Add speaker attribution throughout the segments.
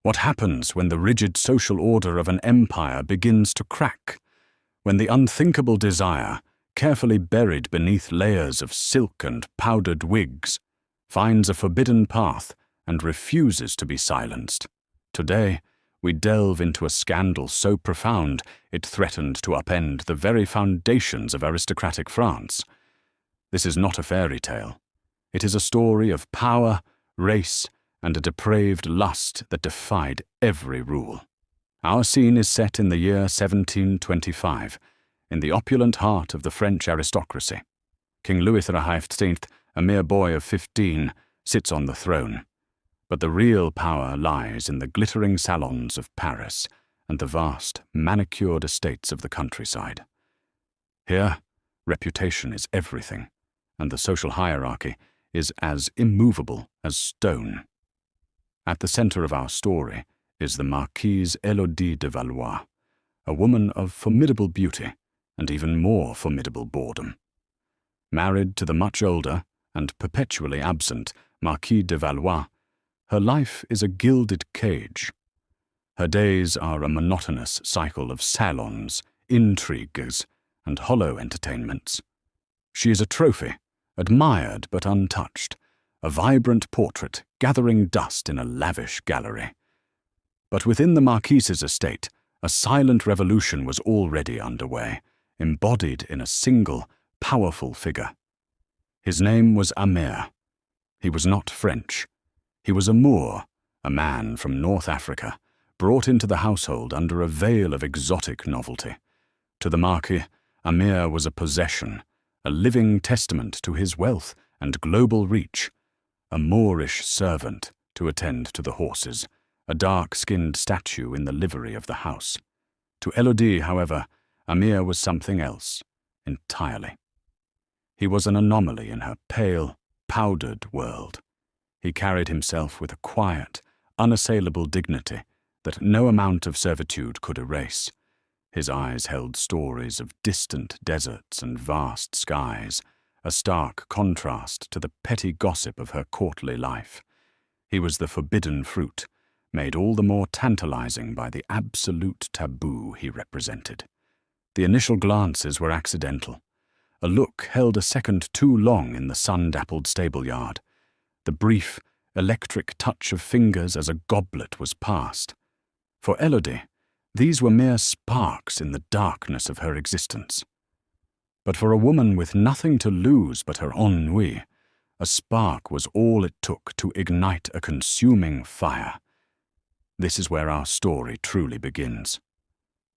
Speaker 1: What happens when the rigid social order of an empire begins to crack? When the unthinkable desire, carefully buried beneath layers of silk and powdered wigs, finds a forbidden path and refuses to be silenced? Today, we delve into a scandal so profound it threatened to upend the very foundations of aristocratic France. This is not a fairy tale. It is a story of power, race, and a depraved lust that defied every rule. Our scene is set in the year 1725, in the opulent heart of the French aristocracy. King Louis XV, a mere boy of 15, sits on the throne. But the real power lies in the glittering salons of Paris and the vast, manicured estates of the countryside. Here, reputation is everything, and the social hierarchy is as immovable as stone. At the center of our story is the Marquise Élodie de Valois, a woman of formidable beauty and even more formidable boredom. Married to the much older and perpetually absent Marquis de Valois, her life is a gilded cage. Her days are a monotonous cycle of salons, intrigues, and hollow entertainments. She is a trophy, admired but untouched, a vibrant portrait gathering dust in a lavish gallery. But within the Marquise's estate, a silent revolution was already underway, embodied in a single, powerful figure. His name was Amer. He was not French. He was a Moor, a man from North Africa, brought into the household under a veil of exotic novelty. To the Marquis, Amer was a possession, a living testament to his wealth and global reach, a Moorish servant to attend to the horses, a dark-skinned statue in the livery of the house. To Élodie, however, Amer was something else, entirely. He was an anomaly in her pale, powdered world. He carried himself with a quiet, unassailable dignity that no amount of servitude could erase. His eyes held stories of distant deserts and vast skies, a stark contrast to the petty gossip of her courtly life. He was the forbidden fruit, made all the more tantalizing by the absolute taboo he represented. The initial glances were accidental. A look held a second too long in the sun-dappled stable-yard. The brief, electric touch of fingers as a goblet was passed. For Élodie, these were mere sparks in the darkness of her existence. But for a woman with nothing to lose but her ennui, a spark was all it took to ignite a consuming fire. This is where our story truly begins.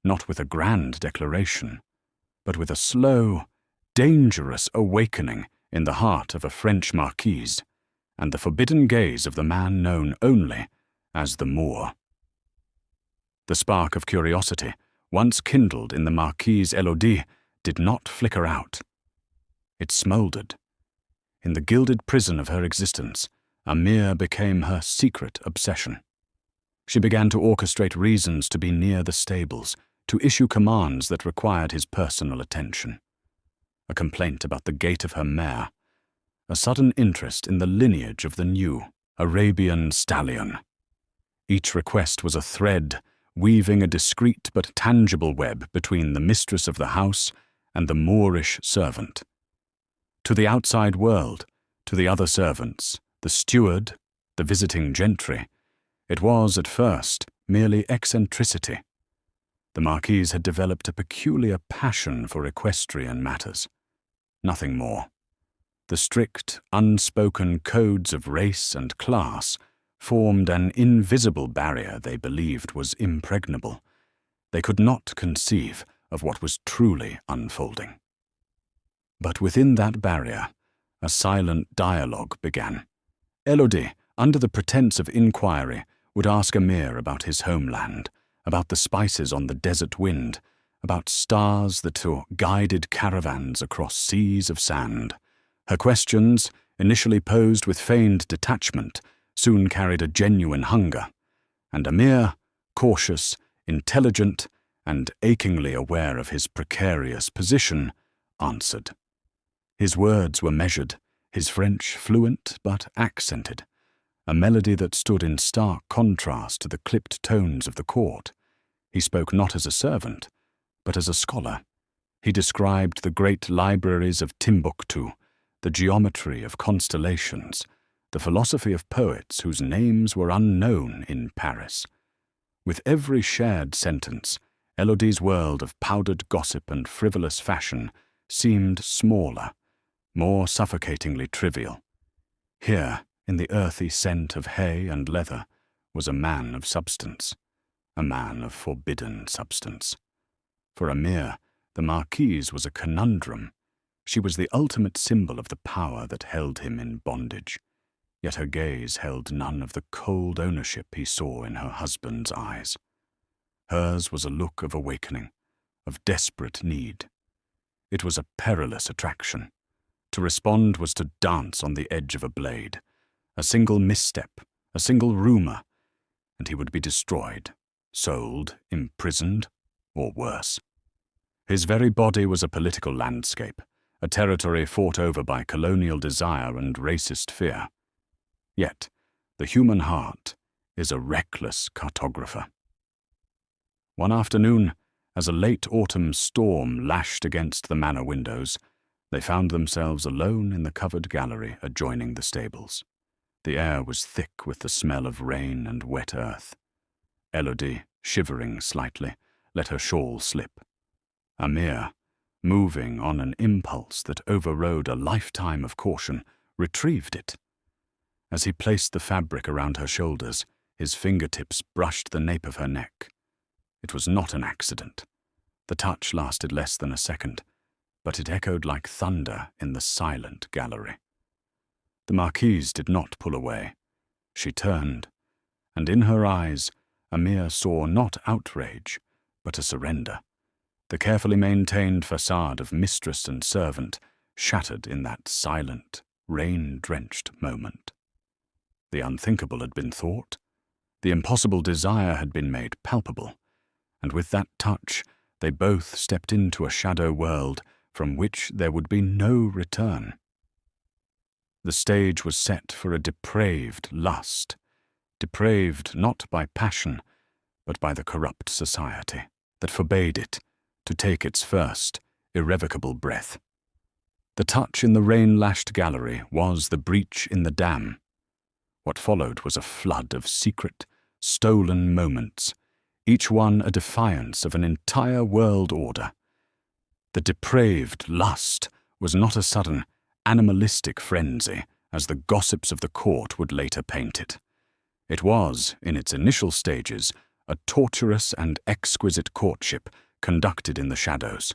Speaker 1: Not with a grand declaration, but with a slow, dangerous awakening in the heart of a French Marquise, and the forbidden gaze of the man known only as the Moor. The spark of curiosity, once kindled in the Marquise Élodie, did not flicker out. It smouldered. In the gilded prison of her existence, Amer became her secret obsession. She began to orchestrate reasons to be near the stables, to issue commands that required his personal attention. A complaint about the gait of her mare, a sudden interest in the lineage of the new Arabian stallion. Each request was a thread, weaving a discreet but tangible web between the mistress of the house and the Moorish servant. To the outside world, to the other servants, the steward, the visiting gentry, it was, at first, merely eccentricity. The Marquise had developed a peculiar passion for equestrian matters. Nothing more. The strict, unspoken codes of race and class formed an invisible barrier they believed was impregnable. They could not conceive of what was truly unfolding. But within that barrier, a silent dialogue began. Élodie, under the pretense of inquiry, would ask Amer about his homeland, about the spices on the desert wind, about stars that saw guided caravans across seas of sand. Her questions, initially posed with feigned detachment, soon carried a genuine hunger, and Amer, cautious, intelligent, and achingly aware of his precarious position, answered. His words were measured, his French fluent but accented, a melody that stood in stark contrast to the clipped tones of the court. He spoke not as a servant, but as a scholar. He described the great libraries of Timbuktu, the geometry of constellations, the philosophy of poets whose names were unknown in Paris. With every shared sentence, Elodie's world of powdered gossip and frivolous fashion seemed smaller, more suffocatingly trivial. Here, in the earthy scent of hay and leather, was a man of substance, a man of forbidden substance. For Amir, the Marquise was a conundrum. She was the ultimate symbol of the power that held him in bondage, yet her gaze held none of the cold ownership he saw in her husband's eyes. Hers was a look of awakening, of desperate need. It was a perilous attraction. To respond was to dance on the edge of a blade. A single misstep, a single rumor, and he would be destroyed, sold, imprisoned, or worse. His very body was a political landscape, a territory fought over by colonial desire and racist fear. Yet, the human heart is a reckless cartographer. One afternoon, as a late autumn storm lashed against the manor windows, they found themselves alone in the covered gallery adjoining the stables. The air was thick with the smell of rain and wet earth. Elodie, shivering slightly, let her shawl slip. Amir, moving on an impulse that overrode a lifetime of caution, retrieved it. As he placed the fabric around her shoulders, his fingertips brushed the nape of her neck. It was not an accident. The touch lasted less than a second, but it echoed like thunder in the silent gallery. The Marquise did not pull away. She turned, and in her eyes, Amir saw not outrage, but a surrender. The carefully maintained facade of mistress and servant shattered in that silent, rain-drenched moment. The unthinkable had been thought. The impossible desire had been made palpable, and with that touch, they both stepped into a shadow world from which there would be no return. The stage was set for a depraved lust, depraved not by passion, but by the corrupt society that forbade it to take its first, irrevocable breath. The touch in the rain-lashed gallery was the breach in the dam. What followed was a flood of secret, stolen moments, each one a defiance of an entire world order. The depraved lust was not a sudden, animalistic frenzy, as the gossips of the court would later paint it. It was, in its initial stages, a torturous and exquisite courtship conducted in the shadows.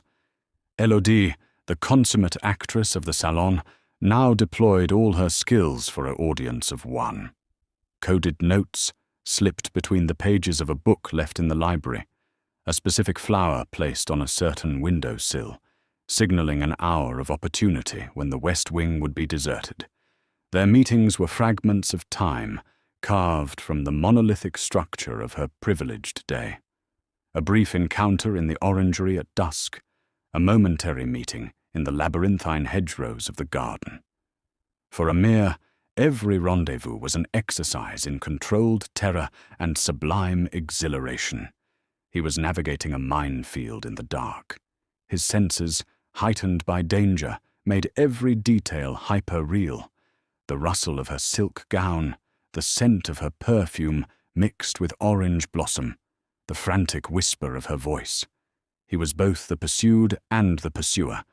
Speaker 1: Elodie, the consummate actress of the salon, now deployed all her skills for an audience of one. Coded notes slipped between the pages of a book left in the library, a specific flower placed on a certain window-sill, signaling an hour of opportunity when the West Wing would be deserted. Their meetings were fragments of time carved from the monolithic structure of her privileged day. A brief encounter in the orangery at dusk, a momentary meeting in the labyrinthine hedgerows of the garden. For Amir, every rendezvous was an exercise in controlled terror and sublime exhilaration. He was navigating a minefield in the dark. His senses, heightened by danger, made every detail hyper-real. The rustle of her silk gown, the scent of her perfume mixed with orange blossom, the frantic whisper of her voice. He was both the pursued and the pursuer,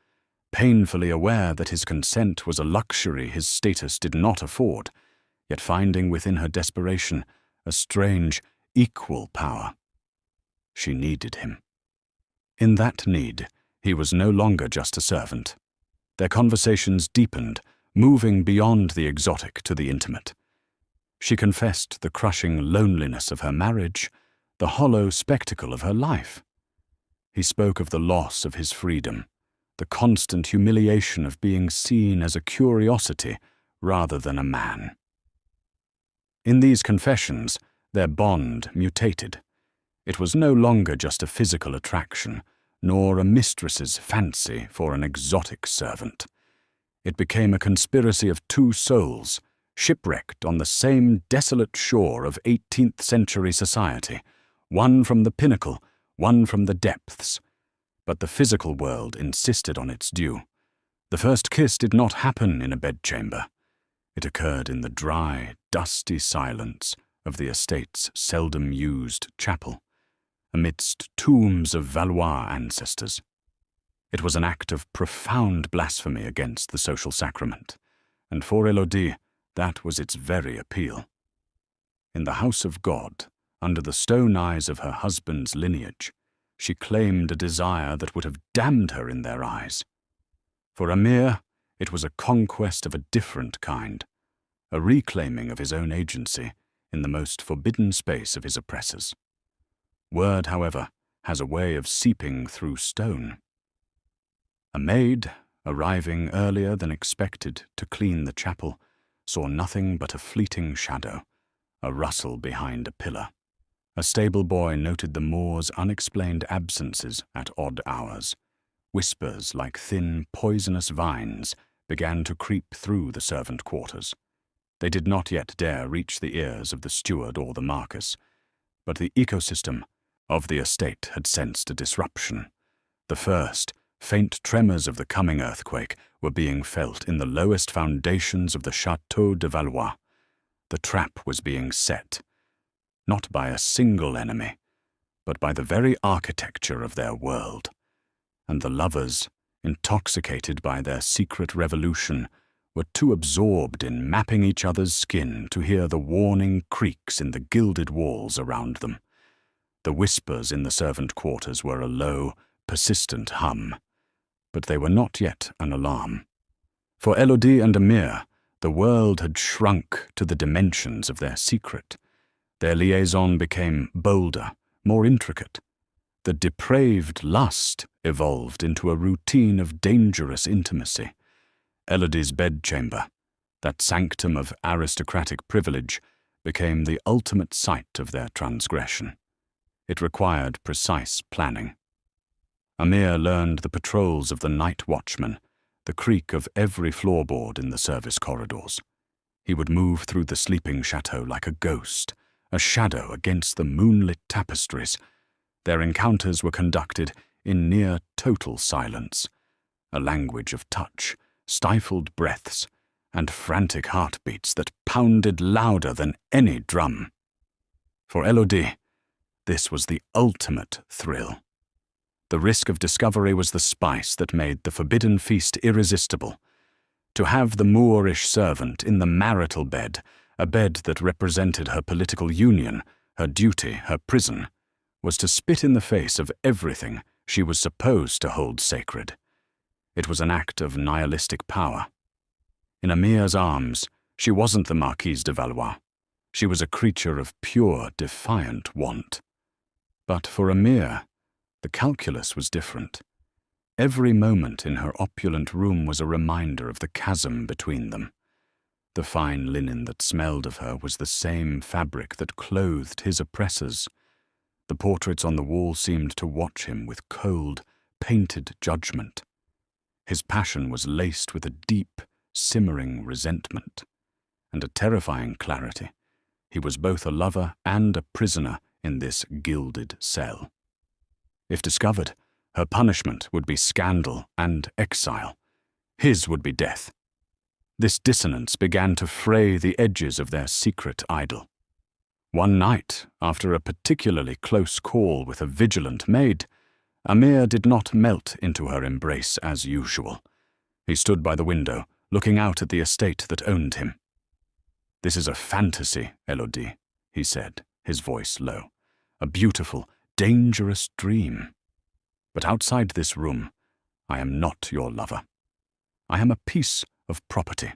Speaker 1: painfully aware that his consent was a luxury his status did not afford, yet finding within her desperation a strange, equal power. She needed him. In that need, he was no longer just a servant. Their conversations deepened, moving beyond the exotic to the intimate. She confessed the crushing loneliness of her marriage, the hollow spectacle of her life. He spoke of the loss of his freedom, the constant humiliation of being seen as a curiosity rather than a man. In these confessions, their bond mutated. It was no longer just a physical attraction, nor a mistress's fancy for an exotic servant. It became a conspiracy of two souls, shipwrecked on the same desolate shore of 18th century society, one from the pinnacle, one from the depths. But the physical world insisted on its due. The first kiss did not happen in a bedchamber. It occurred in the dry, dusty silence of the estate's seldom-used chapel, amidst tombs of Valois ancestors. It was an act of profound blasphemy against the social sacrament, and for Élodie, that was its very appeal. In the house of God, under the stone eyes of her husband's lineage, she claimed a desire that would have damned her in their eyes. For Amir, it was a conquest of a different kind, a reclaiming of his own agency in the most forbidden space of his oppressors. Word, however, has a way of seeping through stone. A maid, arriving earlier than expected to clean the chapel, saw nothing but a fleeting shadow, a rustle behind a pillar. A stable boy noted the Moor's unexplained absences at odd hours. Whispers like thin, poisonous vines began to creep through the servant quarters. They did not yet dare reach the ears of the steward or the Marquis, but the ecosystem of the estate had sensed a disruption. The first, faint tremors of the coming earthquake were being felt in the lowest foundations of the Château de Valois. The trap was being set, not by a single enemy, but by the very architecture of their world. And the lovers, intoxicated by their secret revolution, were too absorbed in mapping each other's skin to hear the warning creaks in the gilded walls around them. The whispers in the servant quarters were a low, persistent hum, but they were not yet an alarm. For Élodie and Amir, the world had shrunk to the dimensions of their secret. Their liaison became bolder, more intricate. The depraved lust evolved into a routine of dangerous intimacy. Élodie's bedchamber, that sanctum of aristocratic privilege, became the ultimate site of their transgression. It required precise planning. Amir learned the patrols of the night watchman, the creak of every floorboard in the service corridors. He would move through the sleeping chateau like a ghost, a shadow against the moonlit tapestries. Their encounters were conducted in near total silence, a language of touch, stifled breaths, and frantic heartbeats that pounded louder than any drum. For Élodie, this was the ultimate thrill. The risk of discovery was the spice that made the forbidden feast irresistible. To have the Moorish servant in the marital bed, a bed that represented her political union, her duty, her prison, was to spit in the face of everything she was supposed to hold sacred. It was an act of nihilistic power. In Amir's arms, she wasn't the Marquise de Valois. She was a creature of pure, defiant want. But for Amir, the calculus was different. Every moment in her opulent room was a reminder of the chasm between them. The fine linen that smelled of her was the same fabric that clothed his oppressors. The portraits on the wall seemed to watch him with cold, painted judgment. His passion was laced with a deep, simmering resentment, and a terrifying clarity. He was both a lover and a prisoner in this gilded cell. If discovered, her punishment would be scandal and exile. His would be death. This dissonance began to fray the edges of their secret idyll. One night, after a particularly close call with a vigilant maid, Amir did not melt into her embrace as usual. He stood by the window, looking out at the estate that owned him. "This is a fantasy, Élodie," he said, his voice low. "A beautiful, dangerous dream. But outside this room, I am not your lover. I am a piece of property,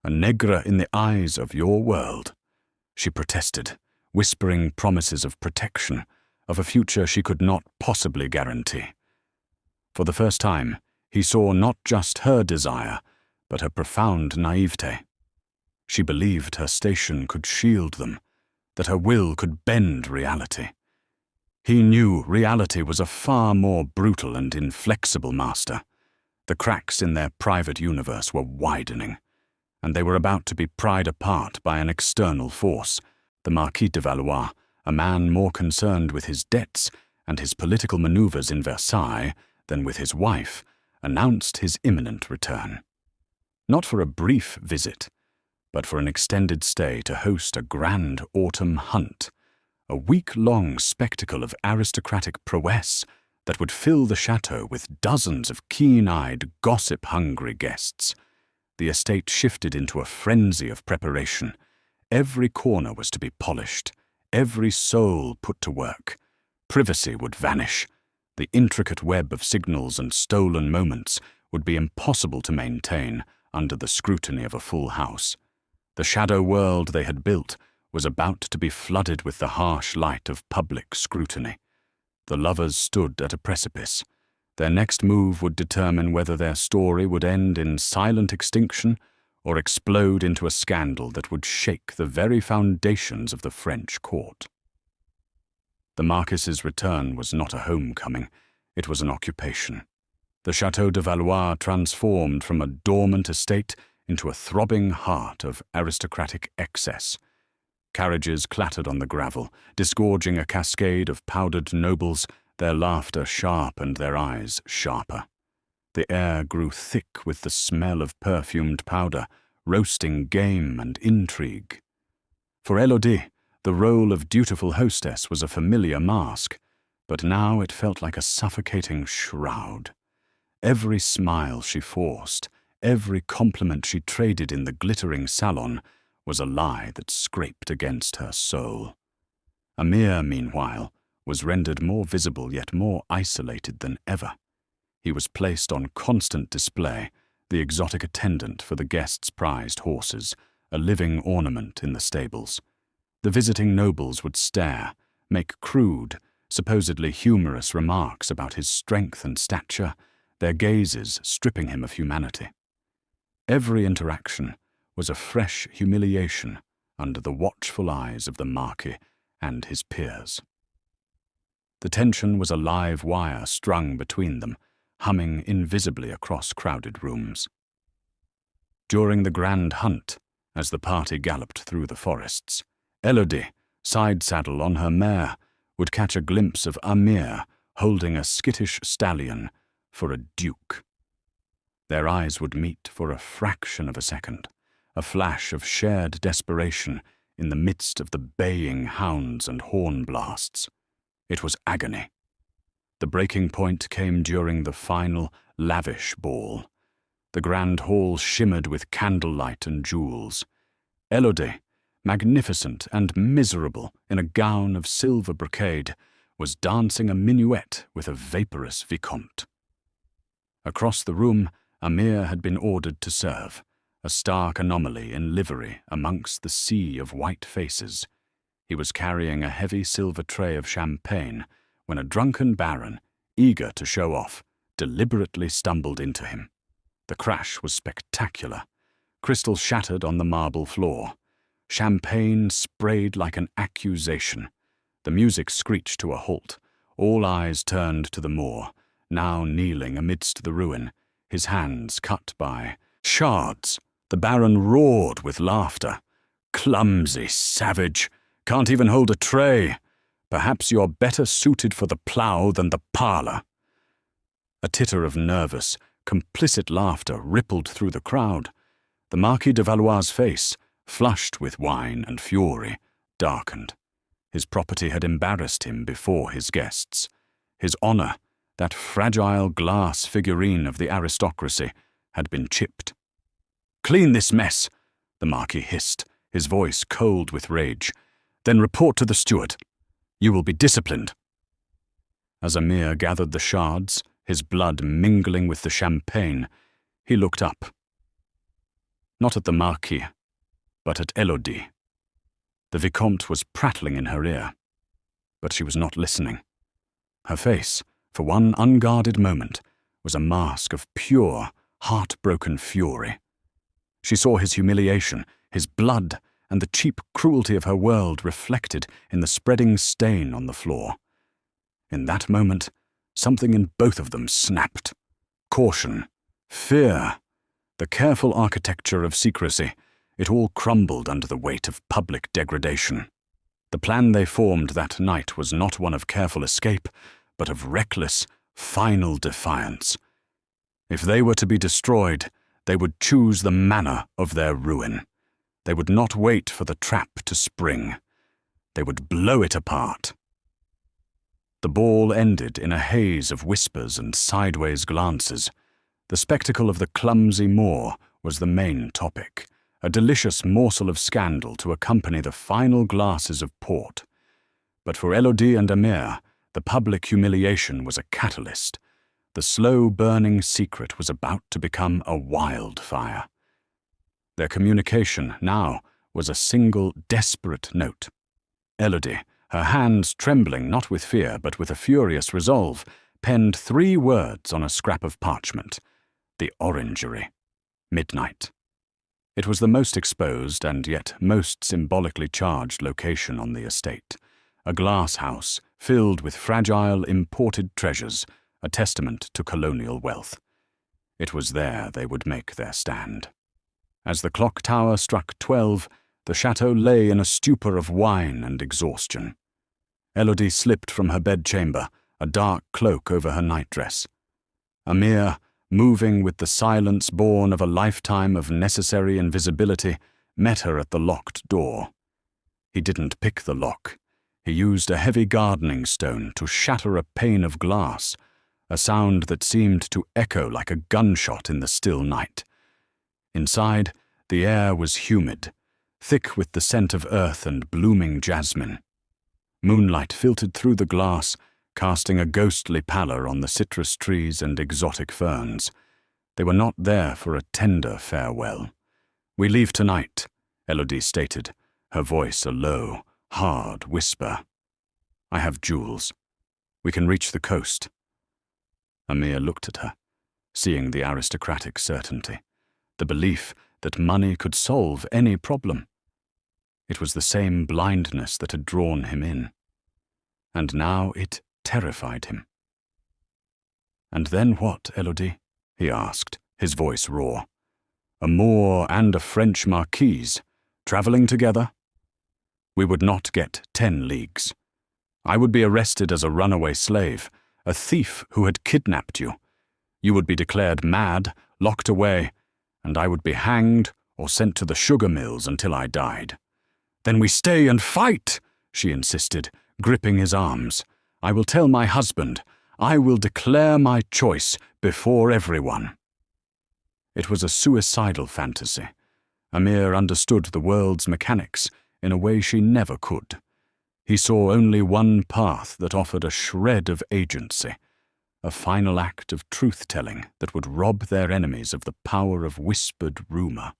Speaker 1: a negra in the eyes of your world." She protested, whispering promises of protection, of a future she could not possibly guarantee. For the first time, he saw not just her desire, but her profound naivete. She believed her station could shield them, that her will could bend reality. He knew reality was a far more brutal and inflexible master. The cracks in their private universe were widening. and they were about to be pried apart by an external force. The Marquis de Valois, a man more concerned with his debts and his political manoeuvres in Versailles than with his wife, announced his imminent return. Not for a brief visit, but for an extended stay to host a grand autumn hunt, a week-long spectacle of aristocratic prowess that would fill the chateau with dozens of keen-eyed, gossip-hungry guests. The estate shifted into a frenzy of preparation. Every corner was to be polished, every soul put to work. Privacy would vanish. The intricate web of signals and stolen moments would be impossible to maintain under the scrutiny of a full house. The shadow world they had built was about to be flooded with the harsh light of public scrutiny. The lovers stood at a precipice. Their next move would determine whether their story would end in silent extinction or explode into a scandal that would shake the very foundations of the French court. The Marquis's return was not a homecoming, it was an occupation. The Château de Valois transformed from a dormant estate into a throbbing heart of aristocratic excess. Carriages clattered on the gravel, disgorging a cascade of powdered nobles, their laughter sharp and their eyes sharper. The air grew thick with the smell of perfumed powder, roasting game and intrigue. For Élodie, the role of dutiful hostess was a familiar mask, but now it felt like a suffocating shroud. Every smile she forced, every compliment she traded in the glittering salon was a lie that scraped against her soul. Amir, meanwhile, was rendered more visible yet more isolated than ever. He was placed on constant display, the exotic attendant for the guests' prized horses, a living ornament in the stables. The visiting nobles would stare, make crude, supposedly humorous remarks about his strength and stature, their gazes stripping him of humanity. Every interaction was a fresh humiliation under the watchful eyes of the Marquis and his peers. The tension was a live wire strung between them, humming invisibly across crowded rooms. During the grand hunt, as the party galloped through the forests, Élodie, side-saddle on her mare, would catch a glimpse of Amir holding a skittish stallion for a duke. Their eyes would meet for a fraction of a second, a flash of shared desperation in the midst of the baying hounds and horn blasts. It was agony. The breaking point came during the final, lavish ball. The grand hall shimmered with candlelight and jewels. Élodie, magnificent and miserable in a gown of silver brocade, was dancing a minuet with a vaporous vicomte. Across the room, Amir had been ordered to serve, a stark anomaly in livery amongst the sea of white faces. He was carrying a heavy silver tray of champagne when a drunken baron, eager to show off, deliberately stumbled into him. The crash was spectacular. Crystal shattered on the marble floor. Champagne sprayed like an accusation. The music screeched to a halt. All eyes turned to the Moor, now kneeling amidst the ruin, his hands cut by shards. The baron roared with laughter. "Clumsy savage! Can't even hold a tray! Perhaps you're better suited for the plough than the parlour." A titter of nervous, complicit laughter rippled through the crowd. The Marquis de Valois' face, flushed with wine and fury, darkened. His property had embarrassed him before his guests. His honour, that fragile glass figurine of the aristocracy, had been chipped. "Clean this mess," the Marquis hissed, his voice cold with rage. "Then report to the steward. You will be disciplined." As Amir gathered the shards, his blood mingling with the champagne, he looked up. Not at the Marquis, but at Élodie. The Vicomte was prattling in her ear, but she was not listening. Her face, for one unguarded moment, was a mask of pure, heartbroken fury. She saw his humiliation, his blood, and the cheap cruelty of her world reflected in the spreading stain on the floor. In that moment, something in both of them snapped. Caution, fear. The careful architecture of secrecy, it all crumbled under the weight of public degradation. The plan they formed that night was not one of careful escape, but of reckless, final defiance. If they were to be destroyed, they would choose the manner of their ruin. They would not wait for the trap to spring. They would blow it apart. The ball ended in a haze of whispers and sideways glances. The spectacle of the clumsy Moor was the main topic, a delicious morsel of scandal to accompany the final glasses of port. But for Élodie and Amir, the public humiliation was a catalyst. The slow-burning secret was about to become a wildfire. Their communication now was a single desperate note. Élodie, her hands trembling not with fear but with a furious resolve, penned 3 words on a scrap of parchment: the Orangery, midnight. It was the most exposed and yet most symbolically charged location on the estate, a glass house filled with fragile imported treasures, a testament to colonial wealth. It was there they would make their stand. As the clock tower struck 12, the chateau lay in a stupor of wine and exhaustion. Élodie slipped from her bedchamber, a dark cloak over her nightdress. Amir, moving with the silence born of a lifetime of necessary invisibility, met her at the locked door. He didn't pick the lock. He used a heavy gardening stone to shatter a pane of glass, a sound that seemed to echo like a gunshot in the still night. Inside, the air was humid, thick with the scent of earth and blooming jasmine. Moonlight filtered through the glass, casting a ghostly pallor on the citrus trees and exotic ferns. They were not there for a tender farewell. "We leave tonight," Élodie stated, her voice a low, hard whisper. "I have jewels. We can reach the coast." Amir looked at her, seeing the aristocratic certainty, the belief that money could solve any problem. It was the same blindness that had drawn him in, and now it terrified him. "And then what, Élodie?" he asked, his voice raw. "A Moor and a French Marquise, travelling together? We would not get 10 leagues. I would be arrested as a runaway slave, a thief who had kidnapped you. You would be declared mad, locked away, and I would be hanged or sent to the sugar mills until I died." "Then we stay and fight," she insisted, gripping his arms. "I will tell my husband. I will declare my choice before everyone." It was a suicidal fantasy. Amir understood the world's mechanics in a way she never could. He saw only one path that offered a shred of agency, a final act of truth-telling that would rob their enemies of the power of whispered rumor.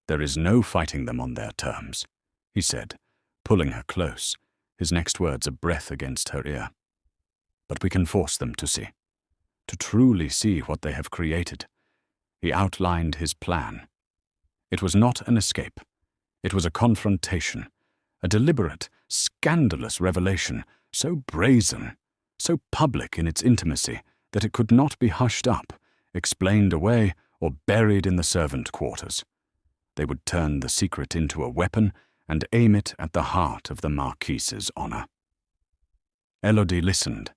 Speaker 1: "There is no fighting them on their terms," he said, pulling her close, his next words a breath against her ear. "But we can force them to see, to truly see what they have created." He outlined his plan. It was not an escape. It was a confrontation, a deliberate, scandalous revelation, so brazen, so public in its intimacy that it could not be hushed up, explained away, or buried in the servant quarters. They would turn the secret into a weapon and aim it at the heart of the Marquise's honor. Élodie listened,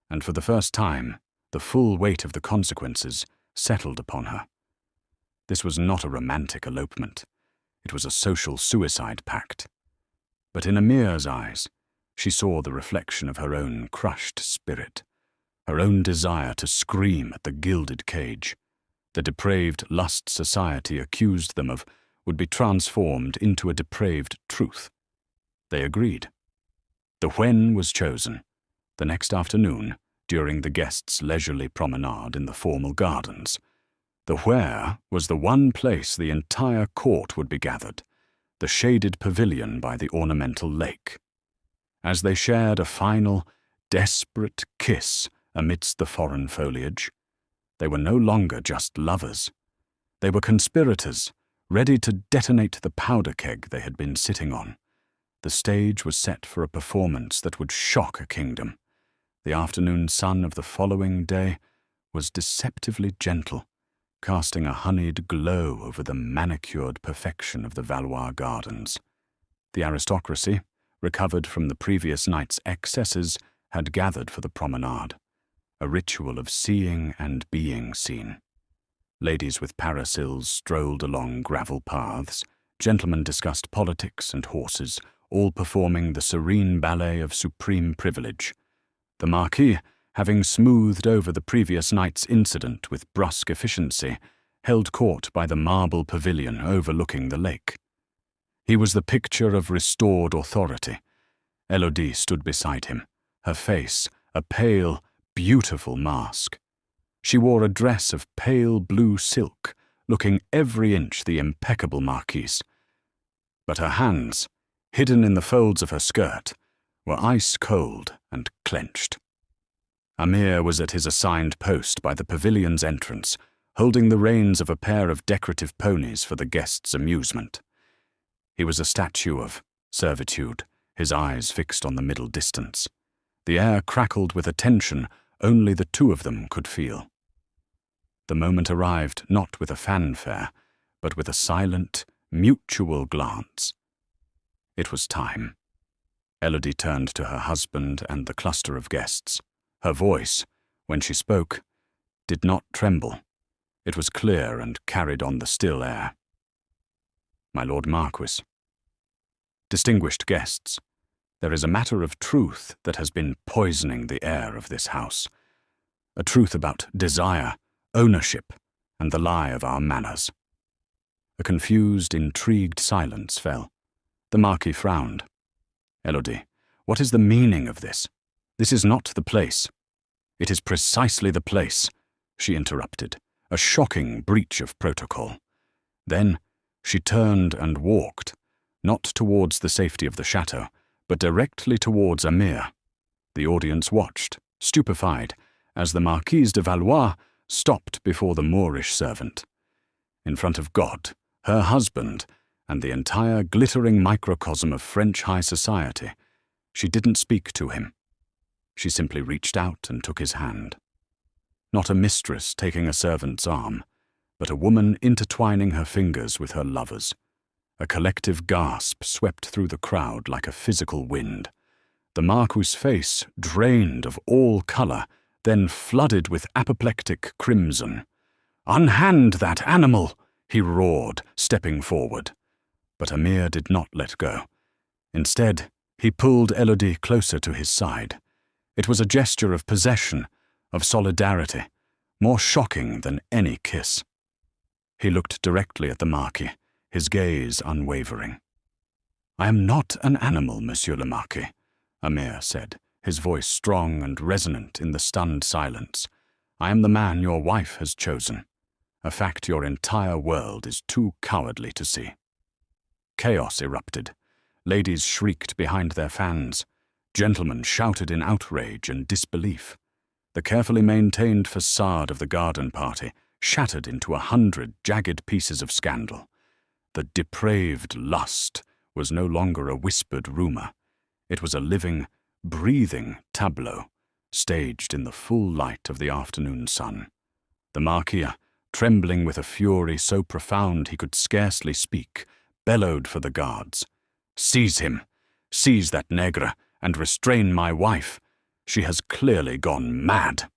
Speaker 1: and for the first time, the full weight of the consequences settled upon her. This was not a romantic elopement. It was a social suicide pact. But in Amir's eyes, she saw the reflection of her own crushed spirit, her own desire to scream at the gilded cage. The depraved lust society accused them of would be transformed into a depraved truth. They agreed. The when was chosen, the next afternoon, during the guests' leisurely promenade in the formal gardens. The where was the one place the entire court would be gathered, the shaded pavilion by the ornamental lake. As they shared a final, desperate kiss amidst the foreign foliage, they were no longer just lovers. They were conspirators, ready to detonate the powder keg they had been sitting on. The stage was set for a performance that would shock a kingdom. The afternoon sun of the following day was deceptively gentle, casting a honeyed glow over the manicured perfection of the Valois gardens. The aristocracy, recovered from the previous night's excesses, had gathered for the promenade, a ritual of seeing and being seen. Ladies with parasols strolled along gravel paths, gentlemen discussed politics and horses, all performing the serene ballet of supreme privilege. The Marquis, having smoothed over the previous night's incident with brusque efficiency, held court by the marble pavilion overlooking the lake. He was the picture of restored authority. Élodie stood beside him, her face a pale, beautiful mask. She wore a dress of pale blue silk, looking every inch the impeccable Marquise. But her hands, hidden in the folds of her skirt, were ice-cold and clenched. Amir was at his assigned post by the pavilion's entrance, holding the reins of a pair of decorative ponies for the guests' amusement. He was a statue of servitude, his eyes fixed on the middle distance. The air crackled with a tension only the two of them could feel. The moment arrived not with a fanfare, but with a silent, mutual glance. It was time. Élodie turned to her husband and the cluster of guests. Her voice, when she spoke, did not tremble. It was clear and carried on the still air. My Lord Marquis. Distinguished guests, there is a matter of truth that has been poisoning the air of this house. A truth about desire, ownership, and the lie of our manners. A confused, intrigued silence fell. The Marquis frowned. Élodie, what is the meaning of this? This is not the place. It is precisely the place, she interrupted, a shocking breach of protocol. Then she turned and walked, not towards the safety of the chateau, but directly towards Amir. The audience watched, stupefied, as the Marquise de Valois stopped before the Moorish servant. In front of God, her husband, and the entire glittering microcosm of French high society, she didn't speak to him. She simply reached out and took his hand. Not a mistress taking a servant's arm, but a woman intertwining her fingers with her lover's. A collective gasp swept through the crowd like a physical wind. The Marquis's face drained of all colour, then flooded with apoplectic crimson. "Unhand that animal!" he roared, stepping forward. But Amir did not let go. Instead, he pulled Élodie closer to his side. It was a gesture of possession, of solidarity, more shocking than any kiss. He looked directly at the Marquis, his gaze unwavering. "I am not an animal, Monsieur le Marquis," Amir said, his voice strong and resonant in the stunned silence. "I am the man your wife has chosen, a fact your entire world is too cowardly to see." Chaos erupted. Ladies shrieked behind their fans. Gentlemen shouted in outrage and disbelief. The carefully maintained facade of the garden party shattered into 100 jagged pieces of scandal. The depraved lust was no longer a whispered rumor. It was a living, breathing tableau, staged in the full light of the afternoon sun. The Marquis, trembling with a fury so profound he could scarcely speak, bellowed for the guards. "Seize him! Seize that nègre, and restrain my wife. She has clearly gone mad."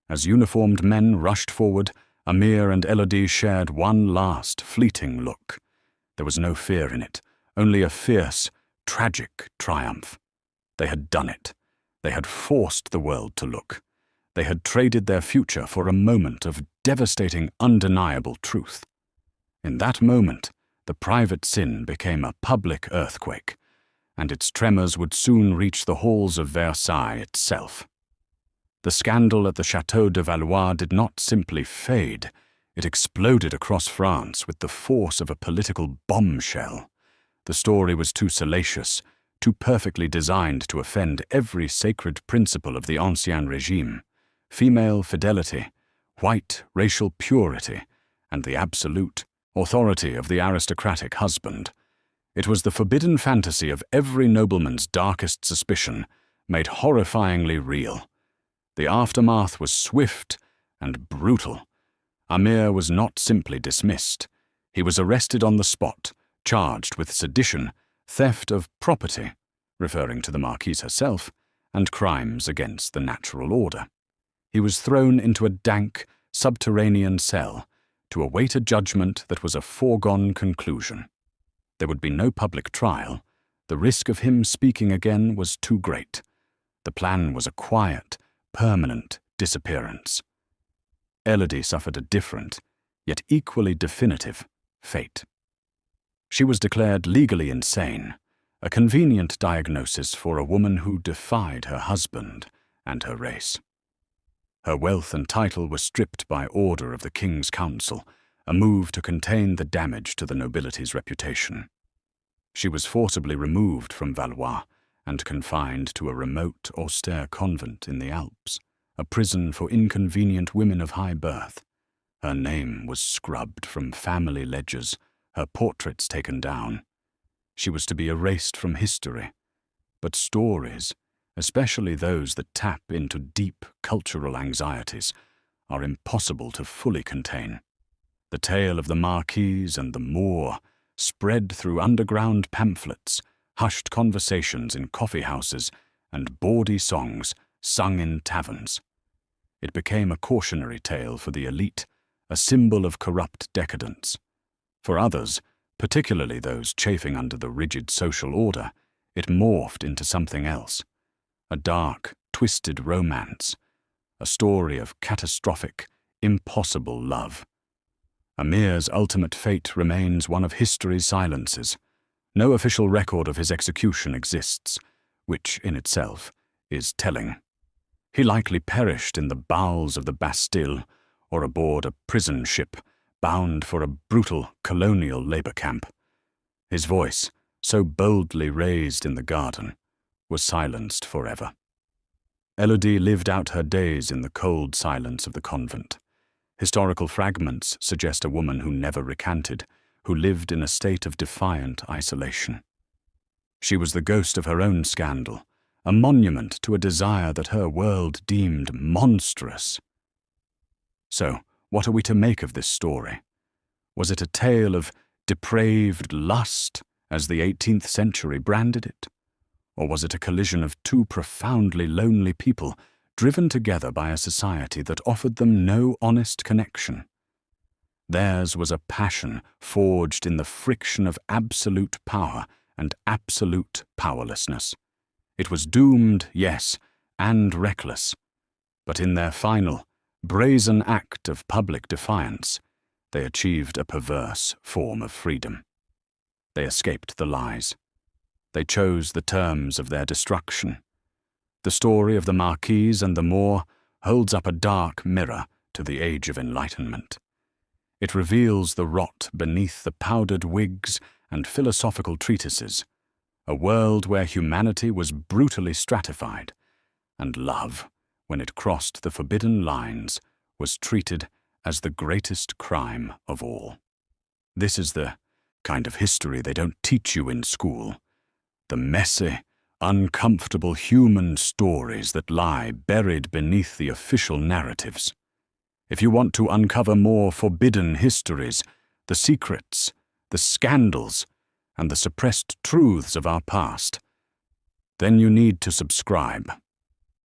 Speaker 1: As uniformed men rushed forward, Amir and Élodie shared one last, fleeting look. There was no fear in it, only a fierce, tragic triumph. They had done it. They had forced the world to look. They had traded their future for a moment of devastating, undeniable truth. In that moment, the private sin became a public earthquake, and its tremors would soon reach the halls of Versailles itself. The scandal at the Château de Valois did not simply fade, it exploded across France with the force of a political bombshell. The story was too salacious, too perfectly designed to offend every sacred principle of the Ancien Régime: female fidelity, white racial purity, and the absolute authority of the aristocratic husband. It was the forbidden fantasy of every nobleman's darkest suspicion, made horrifyingly real. The aftermath was swift and brutal. Amir was not simply dismissed. He was arrested on the spot, charged with sedition, theft of property, referring to the Marquise herself, and crimes against the natural order. He was thrown into a dank, subterranean cell to await a judgment that was a foregone conclusion. There would be no public trial. The risk of him speaking again was too great. The plan was a quiet, permanent disappearance. Elodie suffered a different, yet equally definitive, fate. She was declared legally insane, a convenient diagnosis for a woman who defied her husband and her race. Her wealth and title were stripped by order of the King's Council, a move to contain the damage to the nobility's reputation. She was forcibly removed from Valois and confined to a remote, austere convent in the Alps, a prison for inconvenient women of high birth. Her name was scrubbed from family ledgers, her portraits taken down. She was to be erased from history. But stories, especially those that tap into deep cultural anxieties, are impossible to fully contain. The tale of the Marquise and the Moor spread through underground pamphlets, hushed conversations in coffee houses, and bawdy songs sung in taverns. It became a cautionary tale for the elite, a symbol of corrupt decadence. For others, particularly those chafing under the rigid social order, it morphed into something else. A dark, twisted romance, a story of catastrophic, impossible love. Amir's ultimate fate remains one of history's silences. No official record of his execution exists, which in itself is telling. He likely perished in the bowels of the Bastille or aboard a prison ship bound for a brutal colonial labor camp. His voice, so boldly raised in the garden, was silenced forever. Elodie lived out her days in the cold silence of the convent. Historical fragments suggest a woman who never recanted, who lived in a state of defiant isolation. She was the ghost of her own scandal, a monument to a desire that her world deemed monstrous. So, what are we to make of this story? Was it a tale of depraved lust, as the 18th century branded it? Or was it a collision of two profoundly lonely people, driven together by a society that offered them no honest connection? Theirs was a passion forged in the friction of absolute power and absolute powerlessness. It was doomed, yes, and reckless, but in their final, brazen act of public defiance, they achieved a perverse form of freedom. They escaped the lies. They chose the terms of their destruction. The story of the Marquise and the Moor holds up a dark mirror to the Age of Enlightenment. It reveals the rot beneath the powdered wigs and philosophical treatises, a world where humanity was brutally stratified, and love, when it crossed the forbidden lines, was treated as the greatest crime of all. This is the kind of history they don't teach you in school. The messy, uncomfortable human stories that lie buried beneath the official narratives. If you want to uncover more forbidden histories, the secrets, the scandals, and the suppressed truths of our past, then you need to subscribe.